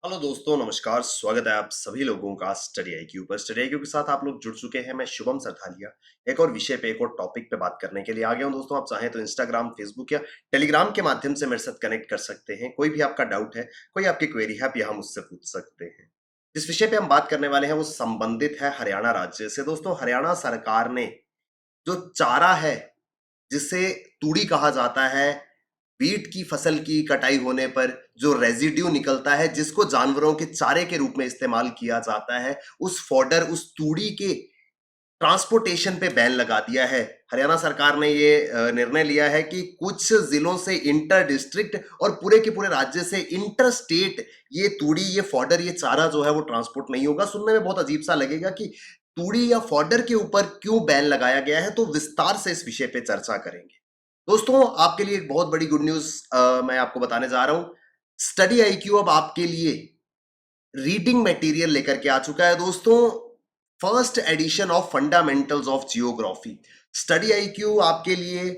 Hello दोस्तों, नमस्कार। स्वागत है आप सभी लोगों का स्टडी आईक्यू पर। स्टडी आईक्यू के साथ आप लोग जुड़ चुके हैं। मैं शुभम सरथालिया एक और विषय पे, एक और टॉपिक पे बात करने के लिए आ गया हूं। दोस्तों, आप चाहें तो इंस्टाग्राम, फेसबुक या टेलीग्राम के माध्यम से मेरे साथ कनेक्ट कर सकते हैं। कोई भी आपका डाउट है, कोई आपकी क्वेरी है, आप यहाँ मुझसे पूछ सकते हैं। जिस विषय पे हम बात करने वाले हैं वो संबंधित है हरियाणा राज्य से। दोस्तों, हरियाणा सरकार ने जो चारा है, जिसे तूड़ी कहा जाता है, वीट की फसल की कटाई होने पर जो रेजिड्यू निकलता है, जिसको जानवरों के चारे के रूप में इस्तेमाल किया जाता है, उस फॉडर, उस तूड़ी के ट्रांसपोर्टेशन पे बैन लगा दिया है। हरियाणा सरकार ने ये निर्णय लिया है कि कुछ जिलों से इंटर डिस्ट्रिक्ट और पूरे के पूरे राज्य से इंटर स्टेट ये तूड़ी, ये फॉडर, ये चारा जो है वो ट्रांसपोर्ट नहीं होगा। सुनने में बहुत अजीब सा लगेगा कि तूड़ी या फॉडर के ऊपर क्यों बैन लगाया गया है, तो विस्तार से इस विषय पे चर्चा करेंगे। दोस्तों, आपके लिए एक बहुत बड़ी गुड न्यूज मैं आपको बताने जा रहा हूं। स्टडी आईक्यू अब आपके लिए रीडिंग मटेरियल लेकर के आ चुका है। दोस्तों, first edition of fundamentals of geography. Study IQ आपके लिए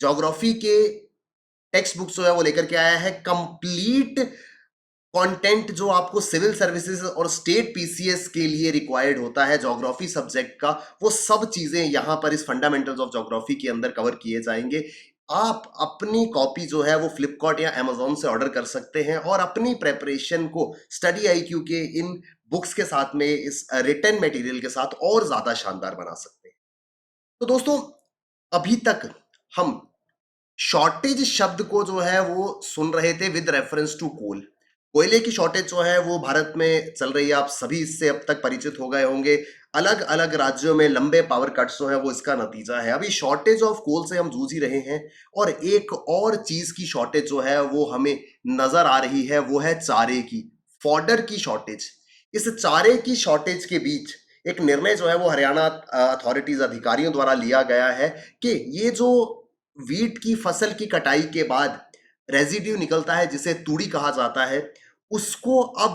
ज्योग्राफी के टेक्स्ट बुक्स जो है वो लेकर के आया है। कंप्लीट कंटेंट जो आपको सिविल सर्विसेज और स्टेट पीसीएस के लिए रिक्वायर्ड होता है ज्योग्राफी सब्जेक्ट का, वो सब चीजें यहां पर इस फंडामेंटल्स ऑफ ज्योग्राफी के अंदर कवर किए जाएंगे। आप अपनी कॉपी जो है वो फ्लिपकार्ट या अमेजोन से ऑर्डर कर सकते हैं और अपनी प्रेपरेशन को स्टडी आईक्यू के इन बुक्स के साथ में, इस रिटन मटेरियल के साथ और ज्यादा शानदार बना सकते हैं। तो दोस्तों, अभी तक हम शॉर्टेज शब्द को जो है वो सुन रहे थे विद रेफरेंस टू कोल। कोयले की शॉर्टेज जो है वो भारत में चल रही है। आप सभी इससे अब तक परिचित हो गए होंगे। अलग अलग राज्यों में लंबे पावर कट्स जो है वो इसका नतीजा है। अभी शॉर्टेज ऑफ कोल से हम जूझ ही रहे हैं और एक और चीज की शॉर्टेज जो है वो हमें नजर आ रही है, वो है चारे की, फॉडर की शॉर्टेज। इस चारे की शॉर्टेज के बीच एक निर्णय जो है वो हरियाणा अथॉरिटीज, अधिकारियों द्वारा लिया गया है कि ये जो वीट की फसल की कटाई के बाद रेजिड्यू निकलता है, जिसे तूड़ी कहा जाता है, उसको अब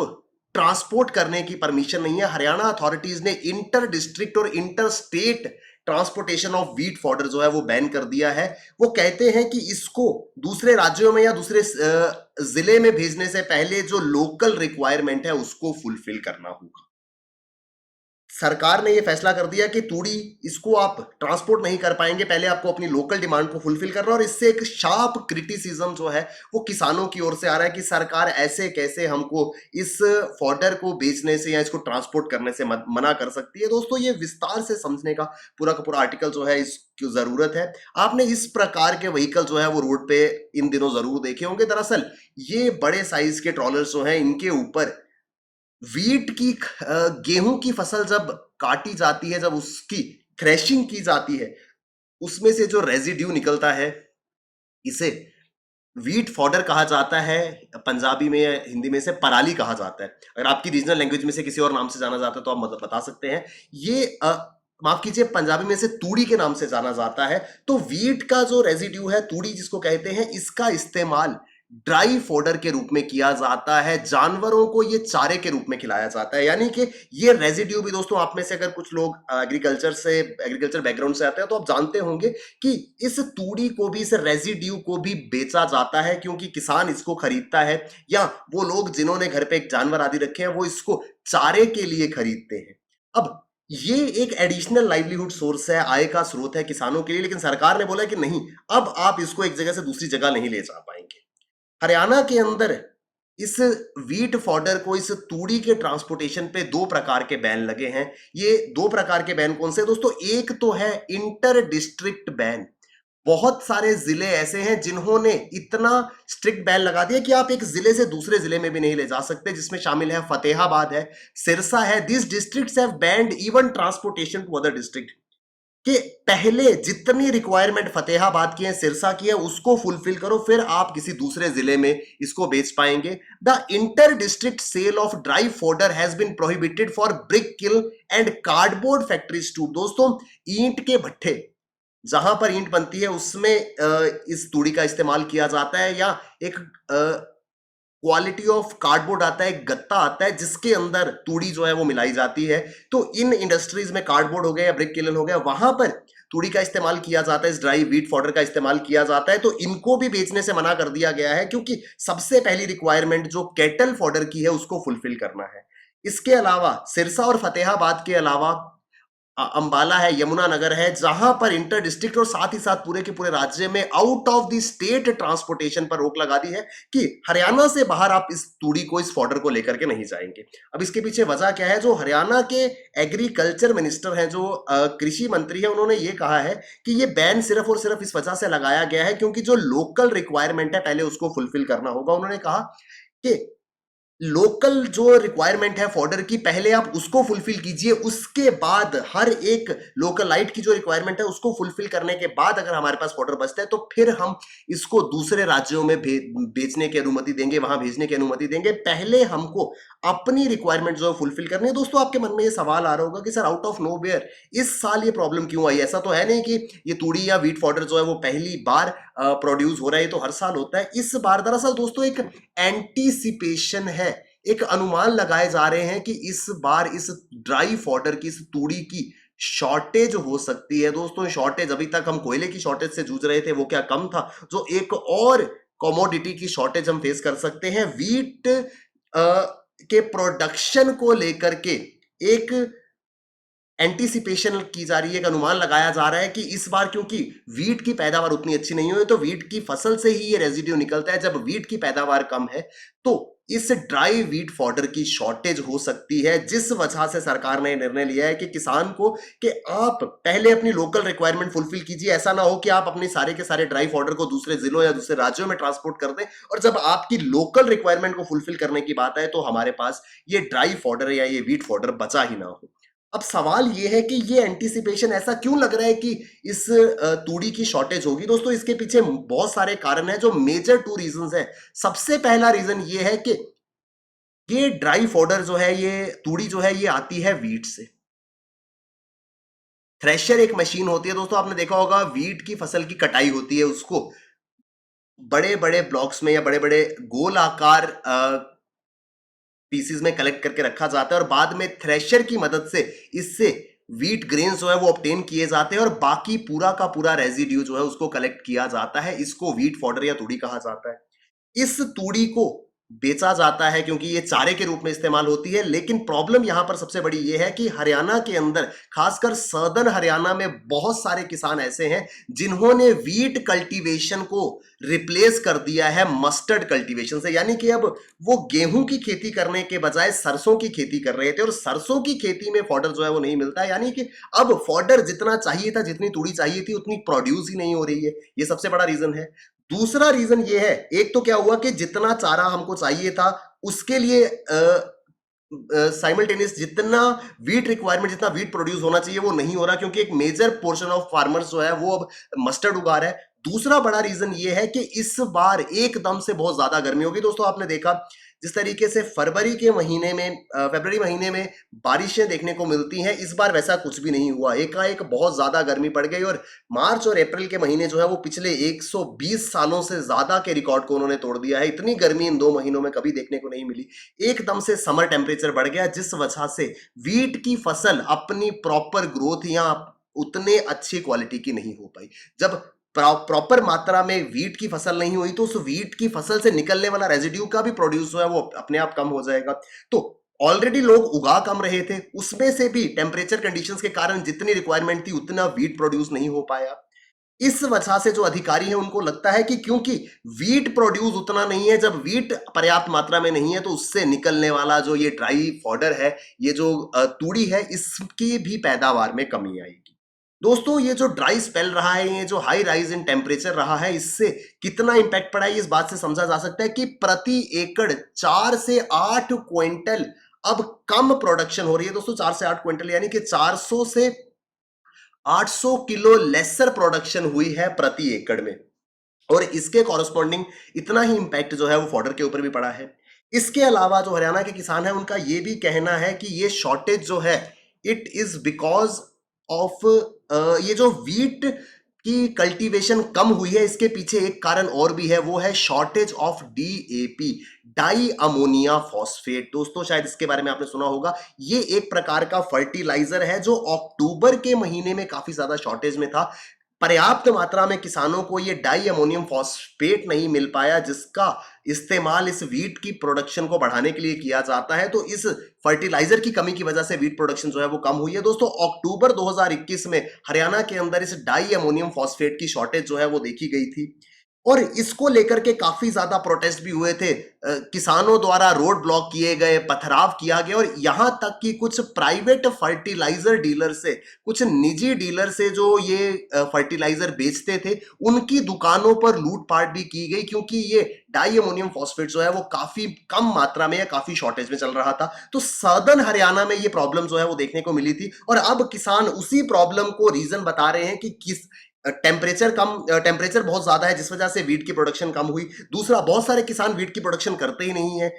ट्रांसपोर्ट करने की परमिशन नहीं है। हरियाणा अथॉरिटीज ने इंटर डिस्ट्रिक्ट और inter state transportation of wheat fodder जो है वो बैन कर दिया है। वो कहते हैं कि इसको दूसरे राज्यों में या दूसरे जिले में भेजने से पहले जो लोकल रिक्वायरमेंट है उसको फुलफिल करना होगा। सरकार ने यह फैसला कर दिया कि तूड़ी, इसको आप ट्रांसपोर्ट नहीं कर पाएंगे, पहले आपको अपनी लोकल डिमांड को फुलफिल करना। और इससे एक शार्प क्रिटिसिज्म जो है वो किसानों की ओर से आ रहा है कि सरकार ऐसे कैसे हमको इस फॉडर को बेचने से या इसको ट्रांसपोर्ट करने से मना कर सकती है। दोस्तों, ये विस्तार से समझने का पूरा आर्टिकल जो है, इसकी जरूरत है। आपने इस प्रकार के व्हीकल जो है वो रोड पे इन दिनों जरूर देखे होंगे। दरअसल ये बड़े साइज के ट्रॉलर्स जो है, इनके ऊपर वीट की गेहूं की फसल जब काटी जाती है, जब उसकी थ्रेशिंग की जाती है, उसमें से जो रेजिड्यू निकलता है, इसे वीट फॉडर कहा जाता है। पंजाबी में, हिंदी में से पराली कहा जाता है। अगर आपकी रीजनल लैंग्वेज में से किसी और नाम से जाना जाता है तो आप मतलब बता सकते हैं। ये माफ कीजिए, पंजाबी में से तूड़ी के नाम से जाना जाता है। तो वीट का जो रेजिड्यू है, तूड़ी जिसको कहते हैं, इसका इस्तेमाल ड्राई फोडर के रूप में किया जाता है। जानवरों को ये चारे के रूप में खिलाया जाता है। यानी कि ये रेजिड्यू भी, दोस्तों, आप में से अगर कुछ लोग एग्रीकल्चर बैकग्राउंड से आते हैं तो आप जानते होंगे कि इस तूड़ी को भी, इस रेजिड्यू को भी बेचा जाता है, क्योंकि किसान इसको खरीदता है, या वो लोग जिन्होंने घर पे एक जानवर आदि रखे हैं वो इसको चारे के लिए खरीदते हैं। अब ये एक एडिशनल लाइवलीहुड सोर्स है, आय का स्रोत है किसानों के लिए। लेकिन सरकार ने बोला कि नहीं, अब आप इसको एक जगह से दूसरी जगह नहीं ले जा पाएंगे। हरियाणा के अंदर इस वीट फॉडर को, इस तूड़ी के ट्रांसपोर्टेशन पे दो प्रकार के बैन लगे हैं। ये दो प्रकार के बैन कौन से दोस्तों? एक तो है इंटर डिस्ट्रिक्ट बैन। बहुत सारे जिले ऐसे हैं जिन्होंने इतना स्ट्रिक्ट बैन लगा दिया कि आप एक जिले से दूसरे जिले में भी नहीं ले जा सकते, जिसमें शामिल है फतेहाबाद है, सिरसा है। This districts have banned even transportation to other district. कि पहले जितनी रिक्वायरमेंट फतेहाबाद की है, सिरसा की है, उसको फुलफिल करो, फिर आप किसी दूसरे जिले में इसको बेच पाएंगे। The inter district sale of dry fodder has been prohibited for brick kiln and cardboard factories too. दोस्तों, ईंट के भट्ठे, जहां पर ईंट बनती है, उसमें इस तूड़ी का इस्तेमाल किया जाता है। या एक क्वालिटी ऑफ कार्डबोर्ड आता है, एक गत्ता आता है, जिसके अंदर तूड़ी जो है वो मिलाई जाती है। तो इन इंडस्ट्रीज में, कार्डबोर्ड हो गया या ब्रिक किलन हो गया, वहां पर तूड़ी का इस्तेमाल किया जाता है, इस ड्राई व्हीट फॉडर का इस्तेमाल किया जाता है, तो इनको भी बेचने से मना कर दिया गया है, क्योंकि सबसे पहली रिक्वायरमेंट जो कैटल फॉडर की है उसको फुलफिल करना है। इसके अलावा सिरसा और फतेहाबाद के अलावा अंबाला है, यमुनानगर है, जहां पर इंटर डिस्ट्रिक्ट और साथ ही साथ पूरे के पूरे राज्य में out of the state transportation पर रोक लगा दी है कि हरियाणा से बाहर आप इस तूड़ी को, इस फॉडर को लेकर के नहीं जाएंगे। अब इसके पीछे वजह क्या है? जो हरियाणा के एग्रीकल्चर मिनिस्टर हैं, जो कृषि मंत्री है, उन्होंने ये कहा है कि ये बैन सिर्फ और सिर्फ इस वजह से लगाया गया है क्योंकि जो लोकल रिक्वायरमेंट है पहले उसको फुलफिल करना होगा। उन्होंने कहा कि लोकल जो रिक्वायरमेंट है फॉडर की, पहले आप उसको फुलफिल कीजिए, उसके बाद हर एक लोकलाइट की जो रिक्वायरमेंट है उसको फुलफिल करने के बाद अगर हमारे पास फॉडर बचता है तो फिर हम इसको दूसरे राज्यों में बेचने की अनुमति देंगे, वहां भेजने की अनुमति देंगे। पहले हमको अपनी रिक्वायरमेंट जो है फुलफिल करनी है। दोस्तों, आपके मन में ये सवाल आ रहा होगा कि सर आउट ऑफ नोवेयर इस साल ये प्रॉब्लम क्यों आई? ऐसा तो है नहीं कि ये तूड़ी या व्हीट फॉडर जो है वो पहली बार प्रोड्यूस हो रहा है, ये तो हर साल होता है। इस बार दरअसल दोस्तों एक एंटीसिपेशन है, एक अनुमान लगाए जा रहे हैं कि इस बार इस ड्राई फॉडर की, इस तूड़ी की शॉर्टेज हो सकती है। दोस्तों, शॉर्टेज, अभी तक हम कोयले की शॉर्टेज से जूझ रहे थे, वो क्या कम था? जो एक और कमोडिटी की शॉर्टेज हम फेस कर सकते हैं, व्हीट के प्रोडक्शन को लेकर के एक एंटीसिपेशन की जा रही है, एक अनुमान लगाया जा रहा है कि इस बार क्योंकि वीट की पैदावार उतनी अच्छी नहीं हुई, तो वीट की फसल से ही ये रेजिड्यू निकलता है। जब वीट की पैदावार कम है तो इस ड्राई वीट फॉडर की शॉर्टेज हो सकती है, जिस वजह से सरकार ने निर्णय लिया है कि किसान को कि आप पहले अपनी लोकल रिक्वायरमेंट फुलफिल कीजिए। ऐसा ना हो कि आप अपने सारे के सारे ड्राई फॉडर को दूसरे जिलों या दूसरे राज्यों में ट्रांसपोर्ट कर दें और जब आपकी लोकल रिक्वायरमेंट को फुलफिल करने की बात है तो हमारे पास ये ड्राई फॉडर या ये वीट फॉडर बचा ही ना हो। अब सवाल ये है कि ये एंटीसिपेशन ऐसा क्यों लग रहा है कि इस तूड़ी की शॉर्टेज होगी? दोस्तों, इसके पीछे बहुत सारे कारण हैं, जो मेजर 2 रीजंस हैं। सबसे पहला रीजन ये है कि ये ड्राई फॉडर जो है, ये तूड़ी जो है, ये आती है वीट से। थ्रेशर एक मशीन होती है दोस्तों, आपने देखा होगा, वीट की फसल की कटाई होती है, उसको बड़े बड़े ब्लॉक्स में या बड़े बड़े गोल आकार पीसीज में कलेक्ट करके रखा जाता है और बाद में थ्रेशर की मदद से इससे व्हीट ग्रेन्स जो है वो ऑब्टेन किए जाते हैं और बाकी पूरा का पूरा रेजिड्यू जो है उसको कलेक्ट किया जाता है। इसको व्हीट फॉडर या तूड़ी कहा जाता है। इस तूड़ी को बेचा जाता है क्योंकि ये चारे के रूप में इस्तेमाल होती है। लेकिन प्रॉब्लम यहां पर सबसे बड़ी ये है कि हरियाणा के अंदर, खासकर सदर्न हरियाणा में, बहुत सारे किसान ऐसे हैं जिन्होंने व्हीट कल्टीवेशन को रिप्लेस कर दिया है मस्टर्ड कल्टीवेशन से। यानी कि अब वो गेहूं की खेती करने के बजाय सरसों की खेती कर रहे थे और सरसों की खेती में फॉडर जो है वो नहीं मिलता है। यानी कि अब फॉडर जितना चाहिए था, जितनी तूड़ी चाहिए थी, उतनी प्रोड्यूस ही नहीं हो रही है। ये सबसे बड़ा रीजन है। दूसरा रीजन ये है, एक तो क्या हुआ कि जितना चारा हमको चाहिए था उसके लिए साइमल्टेनियस जितना वीट रिक्वायरमेंट, जितना वीट प्रोड्यूस होना चाहिए वो नहीं हो रहा, क्योंकि एक मेजर पोर्शन ऑफ फार्मर्स जो है वो अब मस्टर्ड उगा रहा है। दूसरा बड़ा रीजन ये है कि इस बार एकदम से बहुत ज्यादा गर्मी होगी। दोस्तों, आपने देखा जिस तरीके से फरवरी महीने में बारिशें देखने को मिलती हैं, इस बार वैसा कुछ भी नहीं हुआ। एकाएक बहुत ज्यादा गर्मी पड़ गई और मार्च और अप्रैल के महीने जो है वो पिछले 120 सालों से ज्यादा के रिकॉर्ड को उन्होंने तोड़ दिया है। इतनी गर्मी इन 2 महीनों में कभी देखने को नहीं मिली। एकदम से समर टेम्परेचर बढ़ गया, जिस वजह से वीट की फसल अपनी प्रॉपर ग्रोथ या उतने अच्छी क्वालिटी की नहीं हो पाई। जब प्रॉपर मात्रा में वीट की फसल नहीं हुई तो उस वीट की फसल से निकलने वाला रेजिड्यू का भी प्रोड्यूस जो है वो अपने आप कम हो जाएगा। तो ऑलरेडी लोग उगा कम रहे थे, उसमें से भी टेम्परेचर कंडीशंस के कारण जितनी रिक्वायरमेंट थी उतना वीट प्रोड्यूस नहीं हो पाया। इस वजह से जो अधिकारी हैं उनको लगता है कि क्योंकि वीट प्रोड्यूस उतना नहीं है, जब वीट पर्याप्त मात्रा में नहीं है तो उससे निकलने वाला जो ये ड्राई फॉडर है, ये जो तूड़ी है, इसकी भी पैदावार में कमी आएगी। दोस्तों, ये जो ड्राई स्पेल रहा है, ये जो हाई राइज इन टेम्परेचर रहा है, इससे कितना इंपैक्ट पड़ा है इस बात से समझा जा सकता है कि प्रति एकड़ 4 से 8 क्विंटल अब कम प्रोडक्शन हो रही है। दोस्तों, 4 से 8 क्विंटल यानी कि 400 से 800 किलो लेसर प्रोडक्शन हुई है प्रति एकड़ में, और इसके कॉरस्पॉन्डिंग इतना ही इंपैक्ट जो है वो फॉडर के ऊपर भी पड़ा है। इसके अलावा जो हरियाणा के किसान है उनका ये भी कहना है कि ये शॉर्टेज जो है, इट इज बिकॉज ऑफ ये जो वीट की कल्टीवेशन कम हुई है, इसके पीछे एक कारण और भी है, वो है shortage of DAP, di ammonia phosphate. दोस्तों शायद इसके बारे में आपने सुना होगा, ये एक प्रकार का फर्टिलाइजर है जो अक्टूबर के महीने में काफी ज्यादा शॉर्टेज में था। पर्याप्त मात्रा में किसानों को ये डाई अमोनियम फॉस्फेट नहीं मिल पाया, जिसका इस्तेमाल इस वीट की प्रोडक्शन को बढ़ाने के लिए किया जाता है। तो इस फर्टिलाइजर की कमी की वजह से वीट प्रोडक्शन जो है वो कम हुई है। दोस्तों अक्टूबर 2021 में हरियाणा के अंदर इस डाई अमोनियम फॉस्फेट की शॉर्टेज जो है वो देखी गई थी, और इसको लेकर के काफी ज्यादा प्रोटेस्ट भी हुए थे। किसानों द्वारा रोड ब्लॉक किए गए, पथराव किया गया, और यहां तक कि कुछ प्राइवेट फर्टिलाइजर डीलर से, कुछ निजी डीलर से जो ये फर्टिलाइजर बेचते थे, उनकी दुकानों पर लूटपाट भी की गई, क्योंकि ये डाई अमोनियम फॉस्फेट जो है वो काफी कम मात्रा में या काफी शॉर्टेज में चल रहा था। तो सदर्न हरियाणा में ये प्रॉब्लम जो है वो देखने को मिली थी, और अब किसान उसी प्रॉब्लम को रीजन बता रहे हैं कि किस टेम्परेचर बहुत ज्यादा है जिस वजह से वीट की प्रोडक्शन कम हुई। दूसरा, बहुत सारे किसान वीट की प्रोडक्शन करते ही नहीं है।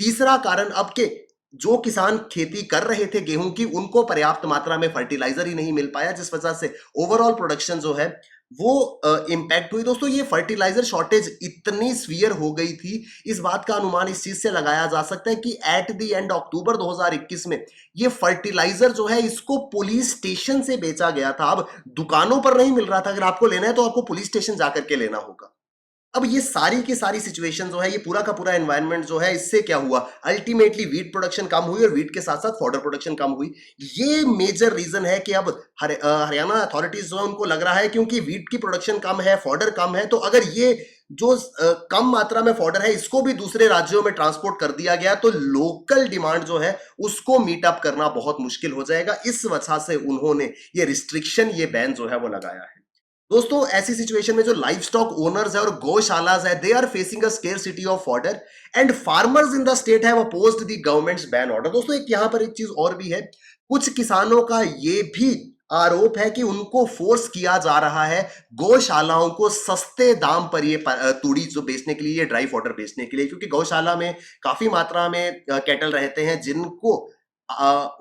तीसरा कारण, अब के जो किसान खेती कर रहे थे गेहूं की, उनको पर्याप्त मात्रा में फर्टिलाइजर ही नहीं मिल पाया, जिस वजह से ओवरऑल प्रोडक्शन जो है वो इंपैक्ट हुई। दोस्तों ये फर्टिलाइजर शॉर्टेज इतनी सीवियर हो गई थी, इस बात का अनुमान इस चीज से लगाया जा सकता है कि एट द एंड अक्टूबर 2021 में ये फर्टिलाइजर जो है इसको पुलिस स्टेशन से बेचा गया था। अब दुकानों पर नहीं मिल रहा था, अगर आपको लेना है तो आपको पुलिस स्टेशन जाकर के लेना होगा। अब ये सारी की सारी सिचुएशन जो है, ये पूरा का पूरा एनवायरनमेंट जो है, इससे क्या हुआ, अल्टीमेटली वीट प्रोडक्शन कम हुई और वीट के साथ साथ फॉडर प्रोडक्शन कम हुई। ये मेजर रीजन है कि अब हरियाणा अथॉरिटीज जो है उनको लग रहा है, क्योंकि वीट की प्रोडक्शन कम है, फॉडर कम है, तो अगर ये जो कम मात्रा में फॉडर है इसको भी दूसरे राज्यों में ट्रांसपोर्ट कर दिया गया, तो लोकल डिमांड जो है उसको मीट अप करना बहुत मुश्किल हो जाएगा। इस वजह से उन्होंने ये रिस्ट्रिक्शन, ये बैन जो है वो लगाया है। दोस्तों ऐसी सिचुएशन में जो लाइव स्टॉक ओनर्स है और गौशालाज है, they are facing a scarcity of fodder, and farmers in the state have opposed the government's ban order. दोस्तों एक यहां पर एक चीज और भी है, कुछ किसानों का ये भी आरोप है कि उनको फोर्स किया जा रहा है गौशालाओं को सस्ते दाम पर ये तूड़ी जो बेचने के लिए, ये ड्राई फॉडर बेचने के लिए, क्योंकि गौशाला में काफी मात्रा में कैटल रहते हैं जिनको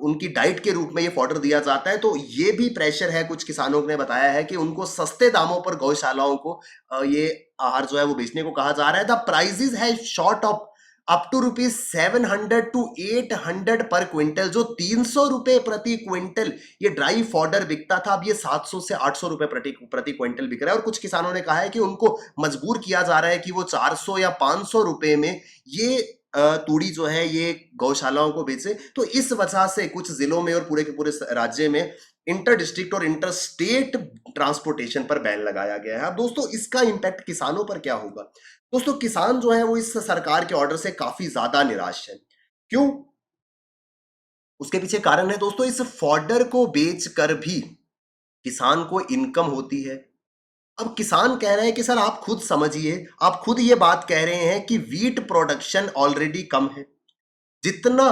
उनकी डाइट के रूप में ये फॉडर दिया जाता है। तो ये भी प्रेशर है, कुछ किसानों ने बताया है कि उनको सस्ते दामों पर गौशालाओं को ये आहार जो है वो बेचने को कहा जा रहा है। द प्राइजेस है short of up to ₹700 to 800 पर क्विंटल। जो 300 रुपए प्रति क्विंटल ये ड्राई फॉडर बिकता था, अब ये 700 से 800 रुपए प्रति क्विंटल बिक रहा है। और कुछ किसानों ने कहा है कि उनको मजबूर किया जा रहा है कि वो 400 या 500 रुपए में ये तूड़ी जो है ये गौशालाओं को बेचे। तो इस वजह से कुछ जिलों में और पूरे के पूरे राज्य में इंटर डिस्ट्रिक्ट और इंटर स्टेट ट्रांसपोर्टेशन पर बैन लगाया गया है। अब दोस्तों इसका इंपैक्ट किसानों पर क्या होगा? दोस्तों किसान जो है वो इस सरकार के ऑर्डर से काफी ज्यादा निराश है। क्यों? उसके पीछे कारण है दोस्तों, इस फॉडर को बेचकर भी किसान को इनकम होती है। अब किसान कह रहे हैं कि सर आप खुद समझिए, आप खुद ये बात कह रहे हैं कि वीट प्रोडक्शन ऑलरेडी कम है, जितना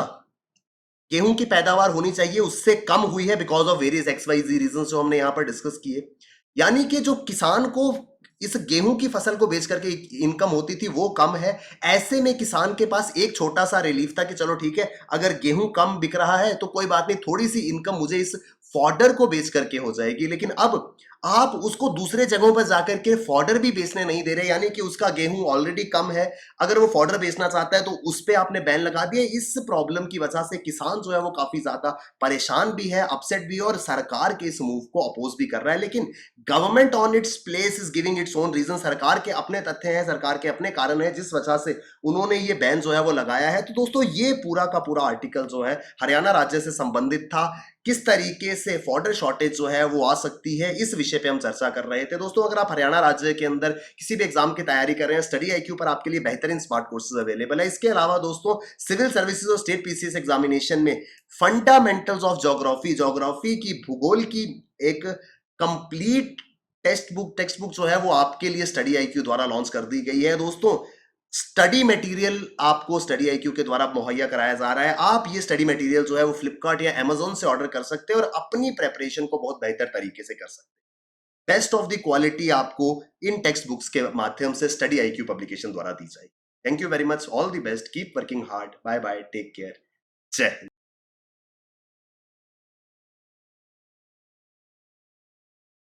गेहूं की पैदावार होनी चाहिए उससे कम हुई है, because of various XYZ reason जो हमने यहां पर डिस्कस किए। यानी कि जो किसान को इस गेहूं की फसल को बेच करके इनकम होती थी वो कम है। ऐसे में किसान के पास एक छोटा सा रिलीफ था कि चलो ठीक है, अगर गेहूं कम बिक रहा है तो कोई बात नहीं, थोड़ी सी इनकम मुझे इस फॉडर को बेच करके हो जाएगी। लेकिन अब आप उसको दूसरे जगहों पर जाकर के फॉडर भी बेचने नहीं दे रहे, यानी कि उसका गेहूं ऑलरेडी कम है, अगर वो फॉडर बेचना चाहता है तो उस पर आपने बैन लगा दिया। इस प्रॉब्लम की वजह से किसान जो है वो काफी ज्यादा परेशान भी है, अपसेट भी है, और सरकार के इस मूव को अपोज भी कर रहा है। लेकिन government on its place is giving its own reason. सरकार के अपने तथ्य हैं, सरकार के अपने कारण है, जिस वजह से उन्होंने ये बैन जो है वो लगाया है। तो दोस्तों ये पूरा का पूरा आर्टिकल जो है हरियाणा राज्य से संबंधित था, किस तरीके से फॉडर शॉर्टेज जो है वो आ सकती है, इस विषय पे हम चर्चा कर रहे थे। दोस्तों अगर आप हरियाणा राज्य के अंदर किसी भी एग्जाम की तैयारी कर रहे हैं, स्टडी IQ पर आपके लिए बेहतरीन स्मार्ट कोर्सेज अवेलेबल है। इसके अलावा दोस्तों सिविल सर्विसेज और स्टेट PCS एग्जामिनेशन में फंडामेंटल्स ऑफ ज्योग्राफी, ज्योग्राफी की, भूगोल की एक कंप्लीट टेक्स्ट बुक जो है वो आपके लिए स्टडी IQ द्वारा लॉन्च कर दी गई है। दोस्तों स्टडी मटेरियल आपको स्टडी IQ के द्वारा मुहैया कराया जा रहा है। आप ये स्टडी मटेरियल जो है वो फ्लिपकार्ट या Amazon से ऑर्डर कर सकते हैं और अपनी प्रेपरेशन को बहुत बेहतर तरीके से कर सकते हैं। बेस्ट ऑफ द क्वालिटी आपको इन टेक्स्ट बुक्स के माध्यम से स्टडी IQ पब्लिकेशन द्वारा दी जाएगी। Thank you very much, all the best, keep working hard, bye bye, take care, जय हिंद।